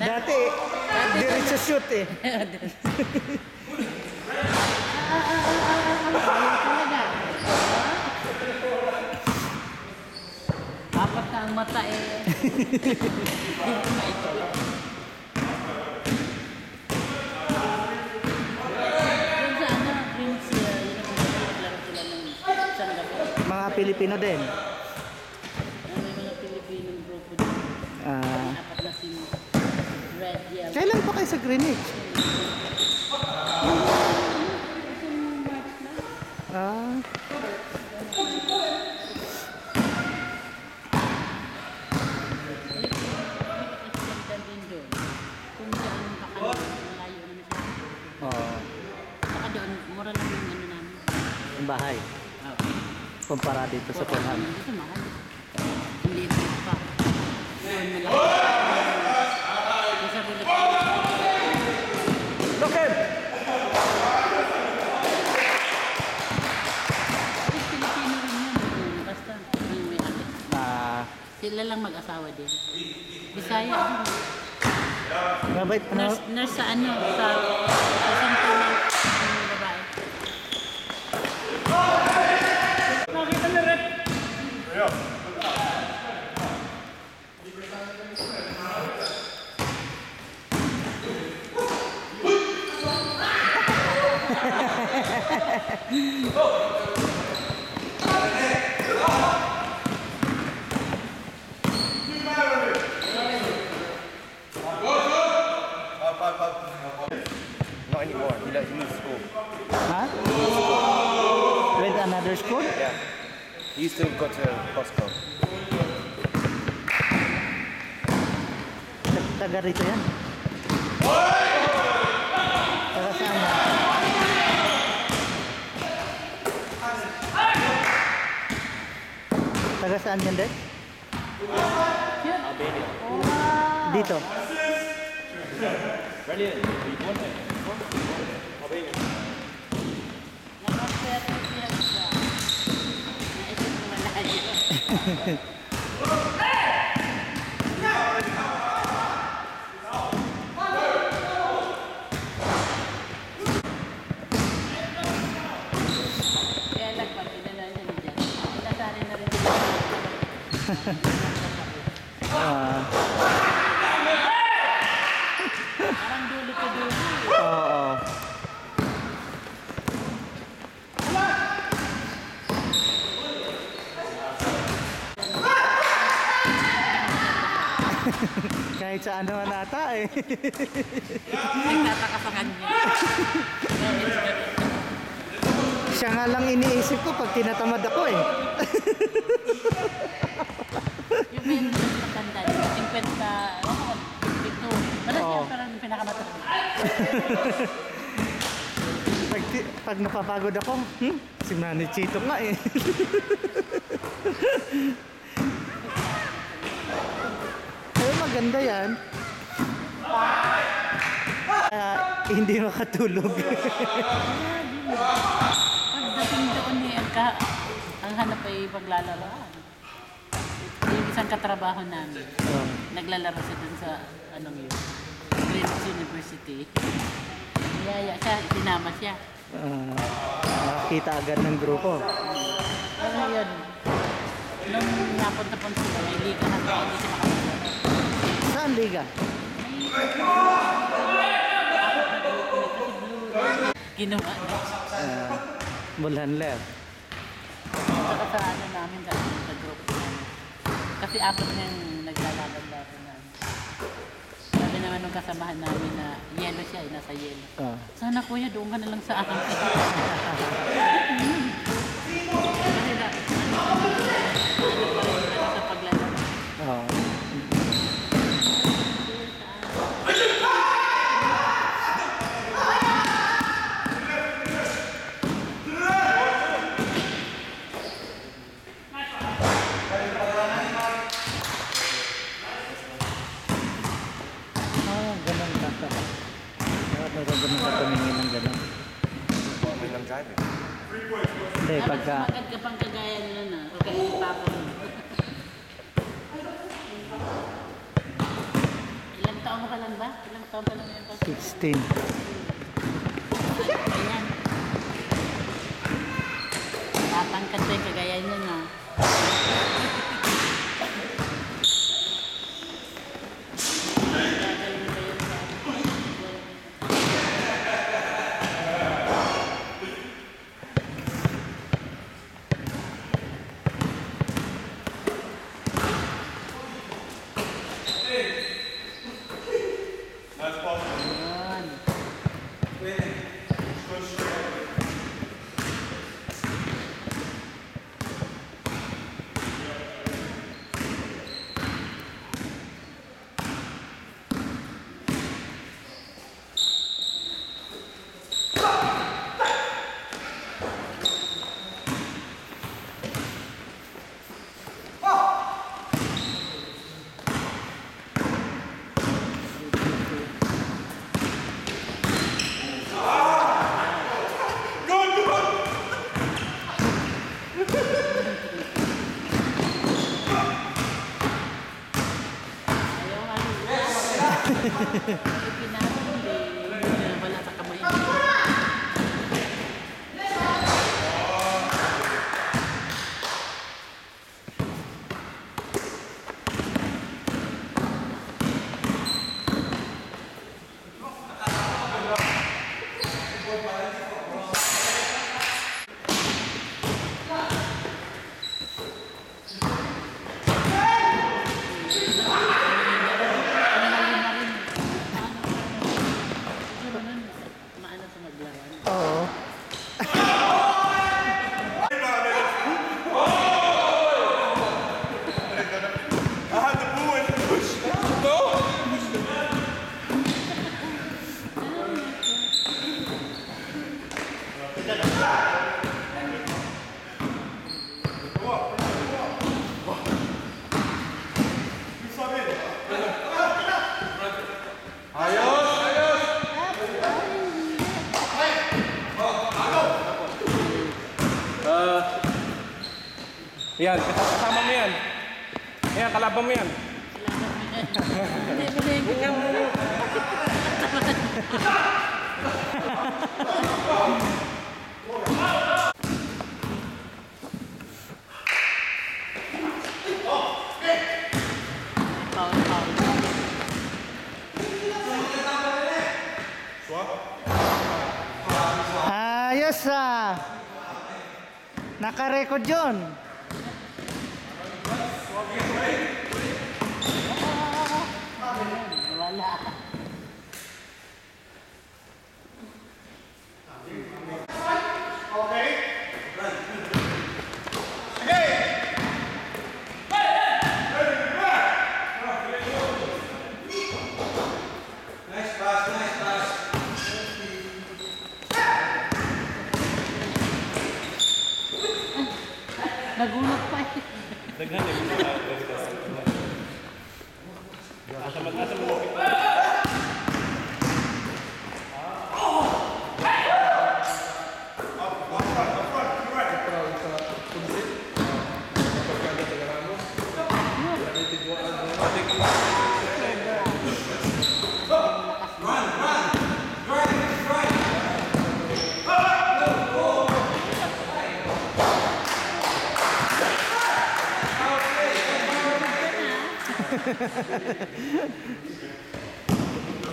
Dati diretso shoot eh. Apat na ang mata eh. Mga Pilipino din. May mga Pilipinong grupo din. Apat na team. Red, yellow. Kailan pa kayo sa Greenwich? Kung saan kakalayo, malayo naman siya. Saka doon, mura lang yung ano namin. Yung bahay. Kumpara dito sa Pulhan. Dito mahal. Hindi ito pa. Doon malaki. Yung sa Bulak. Loken! Pilipino rin yan. Basta, yung may alit. Sila lang mag-asawa din. Bisaya din. Mabait na. Nurse sa ano? Sa center ng babae. Nakita na rin. Not anymore. He leaves school. Ha? With another school? Yeah. He used to go to Costco. Taga rito yan. Taga saan yan? Taga saan yan din? Dito. Nakapwerte siya siya. Naisip mo malayo. Kaya lang pag dinala niya dyan, pinasari na rin siya. Parang dulo ko dulo. Oo. Kahit sa ano man ata eh. Nagtataka sa kanya. Siya nga lang iniisip ko pag tinatamad ako eh. Yung may matanda, 50, ano, 52. Malas yan, parang pinakamatanda. Pag napapagod ako, si Manny Chito nga eh. Pero maganda yan. Hindi makatulog. Pagdating doon eh, ang hanap ay paglalaraan. Yung isang katrabaho namin, naglalaro siya dun sa, anong yun, Greenwich University. Niyaya siya, itinama siya. Nakakita agad ng grupo. Pero yun, nung napunta-punta sila, may liga na kaya hindi siya makapunta. Saan liga? Ginawa niya. Bulhanler. Saka sa ano namin, sa group namin. Kasi apat na yung naglalalaban namin. Sabi naman nung kasamahan namin na yellow siya, nasa yellow. Sana kuya, doon ka na lang sa akin. Kasi na, sa paglalaro. Ganun ka. Ganun ka tumingin ng ganun. When I'm driving. Hindi, pagka... Magad ka pang kagaya nila na. Pagka itapon mo. lang ba? Ilang taon pa lang yan? 16. Ayan. Tatangkad din, kagaya niya na. Gagaling ba yun sa Ayan. Ayaw nga yun. Pinatong din. Wala sa kamay. Maano sa maglawan. Oo. Yan, kasama mo yan. Yan, kalaban mo yan. Hindi, ikaw mo. Ayos ah. Naka-record yun. Wala. Nagulat pa eh. Daghan eh. Asa mo.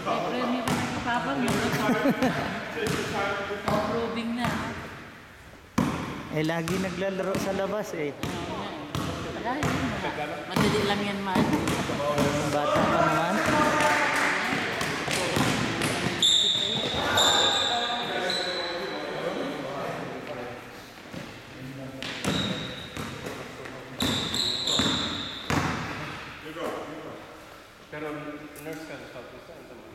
May premyo ka na kapapang yun. Approving na. Eh, lagi naglalaro sa labas eh. Madali lang yan, man. Bata pa naman. Pero nurse ka sa saan naman?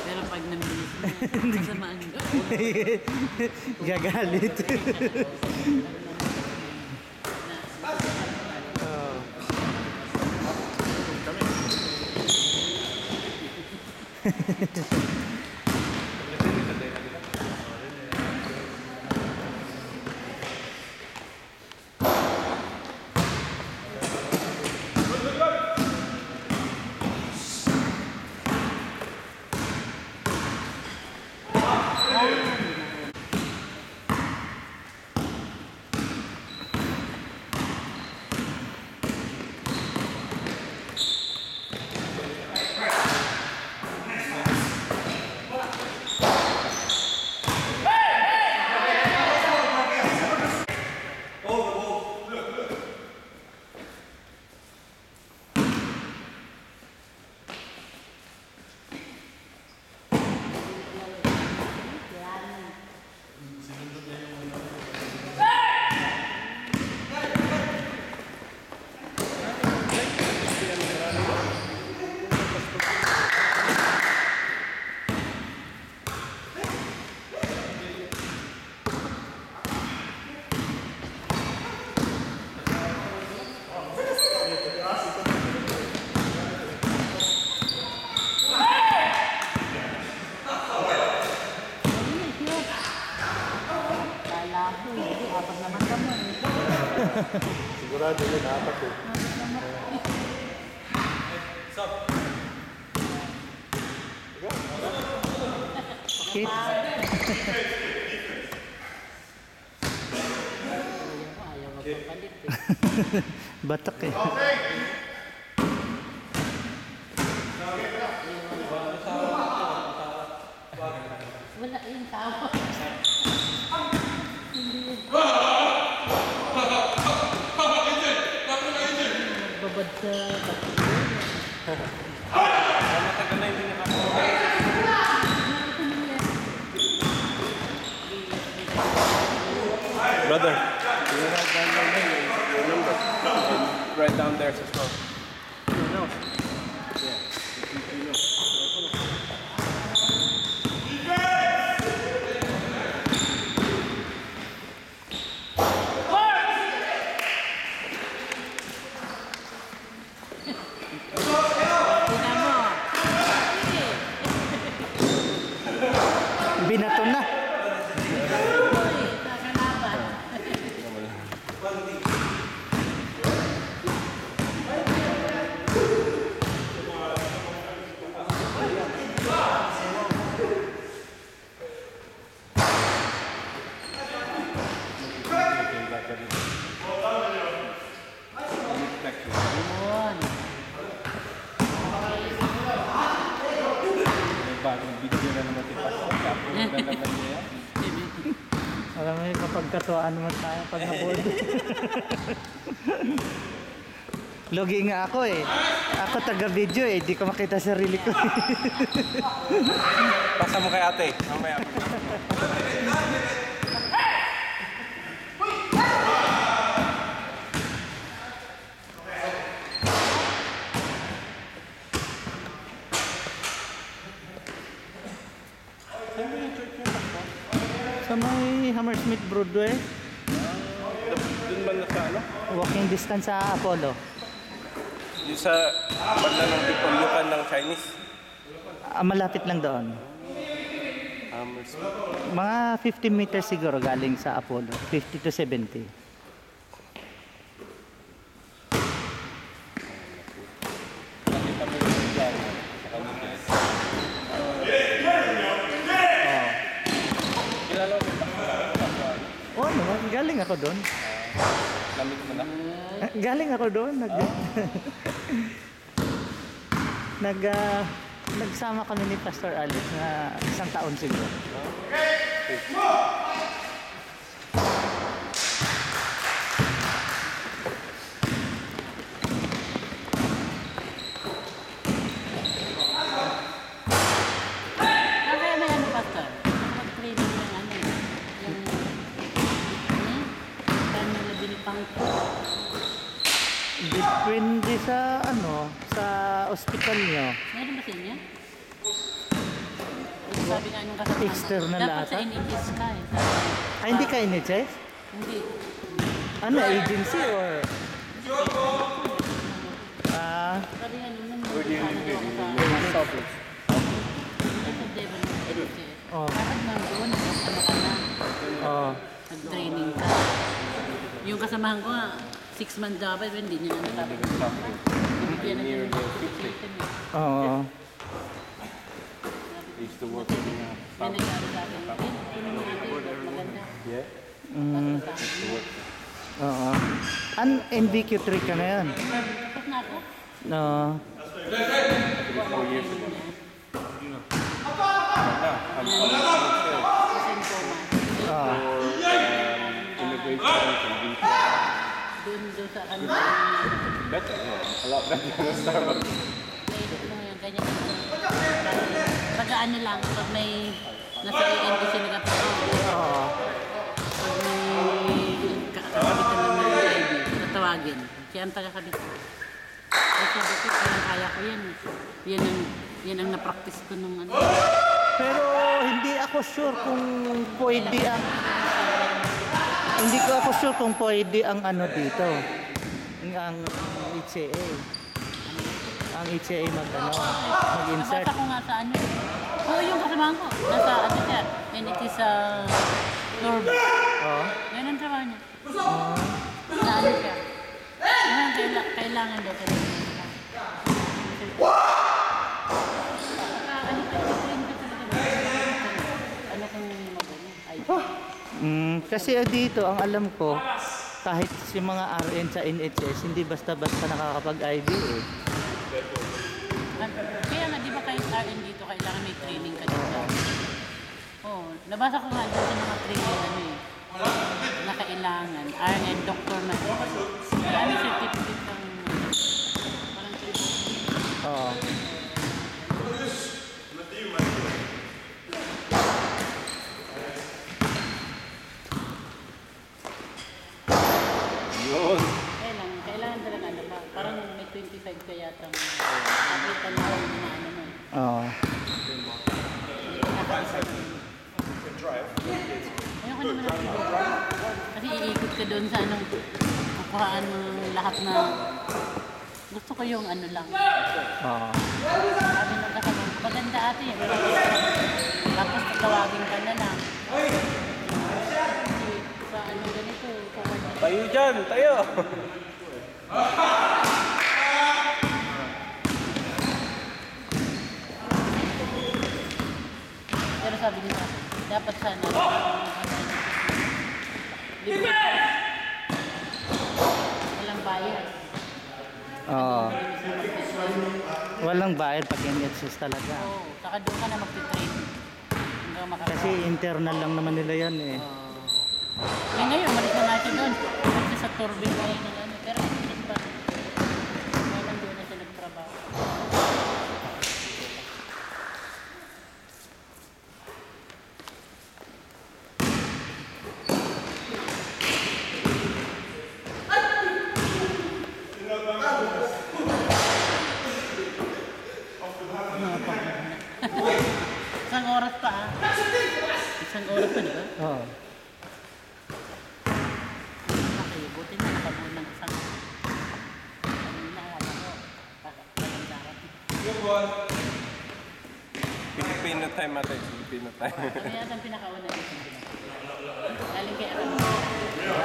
Pero pag namilis mo, kasamaan ko. Gagalit. Oh. Kala ko, hindi. Apat naman kami. Sigurado yun, apat eh. Kit. Ayaw magpapalit eh. Batak eh. Wala yung tao. Babad sa Matagal na hindi nakakaroon. Brother, you write down your name and your number. And write down theirs as well. You know? Yeah. You know. Tingnan mo. Binato na. Uy, kakalaban. Yun. Bagong video na naman si Pastor. Lalaban niya yan. Alam mo yung kapag katuwaan naman tayo pag naboard. Logi nga ako eh. Ako taga-video eh. Di ko makita sarili ko. Pasa mo kay ate. Mamaya. Sa may Hammersmith Broadway, Doon ba na sa ano? walking distance sa Apollo. Yung sa banda ng Dipolukan ng Chinese. Malapit lang doon. Mga 50 meters siguro galing sa Apollo. 50 to 70. Nakita mo yung plan sa kanila. Kilala mo ba? Oh, no, galing ako doon. Lamit mo na. Galing ako doon. Nagsama kami ni Pastor Alex na isang taon siguro. Kaya may ano, Pastor? Mag-training ng ano eh. Yung... Paano nila binipang ko? Depende sa ano, sa ospital nyo. Meron ba sa inyo? sabi nga nung kasama ko, External dapat sa ata? NHS ka eh. Ay, hindi ka NHS? Hindi. Ano, agency or? Ah, Sabi nga nung Where do you live? ako sa Southwest. NHS. oh, Dapat nandoon, ano ka na, oh. nag-training ka. Yung kasamahan ko nga, 6 months dapat, hindi niya na sabi ko. Bibigyan na Near yung the certification eh. Oo. I used to work in May nag-aaral sa akin. Ano mo natin, maganda. Yeah? Mm, Tapos sa akin. oo. An NVQ3 ka na yan? Tapos na ako. No. 4 years ago. Kasi coma. Ah, Immigration and visa. Doon sa kanila. Better, yeah. A lot better than Starbucks. Naisip ko ngayon, ganyan. Tagaan na lang pag may nasa NBC nagtatrabaho. oo. Pag may kakabit ka ng ID, tatawagin. Siya ang tagakabit ko. Ay sabi ko, kaya ko yan. Yan ang na-practice ko nung ano. Pero hindi ako sure kung pwede ang... Hindi ko ako sure kung pwede ang ano dito. Ang HCA. Ang HCA mag-insert. Nabasa ko nga sa ano. Oo, yung kasamahan ko. Nasa ano siya. And it is Lord. Oo. Yan ang trabaho niya. Oo. Sa ano siya. Yan ang kailangan daw. Ano kung mabuno? Ay, Kasi dito, ang alam ko, kahit si mga RN sa NHS, hindi basta-basta nakakapag-IV eh. kaya nga, di ba kahit RN dito, kailangan may training ka dito? Oo, nabasa ko nga doon sa mga training, ano eh, na kailangan, RN, doctor na, ano certificate ng, parang certificate. Oo. Yun. Kailangan talaga ano ka, parang may 25 ka yata ang nakita na ano mo. Oo. Ayoko naman ang kasi iikot ka doon sa anong kukuhaan mo lahat na gusto ko yung ano lang. Oo. Sabi ng kasama, maganda ate eh. Tapos tatawagin ka na lang. Sa ano ganito, kukuhaan Tayo dyan, tayo! Pero sabi nila, dapat sana libre. Walang bayad. Oo. Hindi mo mag-train. Walang bayad pag NHS talaga. Oo, saka doon ka na mag-train. Hanggang makakaroon. Kasi internal lang naman nila yan eh. Ngayon, malis na natin doon. Kasi sa turbine kayo ng ano. Pero hindi ba? Ngayon doon na siya nagtrabaho. Isang oras pa ah. Isang oras pa, di ba? Oo. Okay, buti na nakabuo ng isang kanina, alam ko, pagkakandarat. Filipino time ate, Filipino time. Ano yata ang pinakauna dito? Galing kay Aram.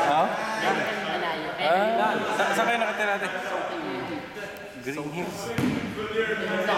Ha? Galing kami malayo. Kaya Saan kayo nakatira ate? Green Hills. doon sa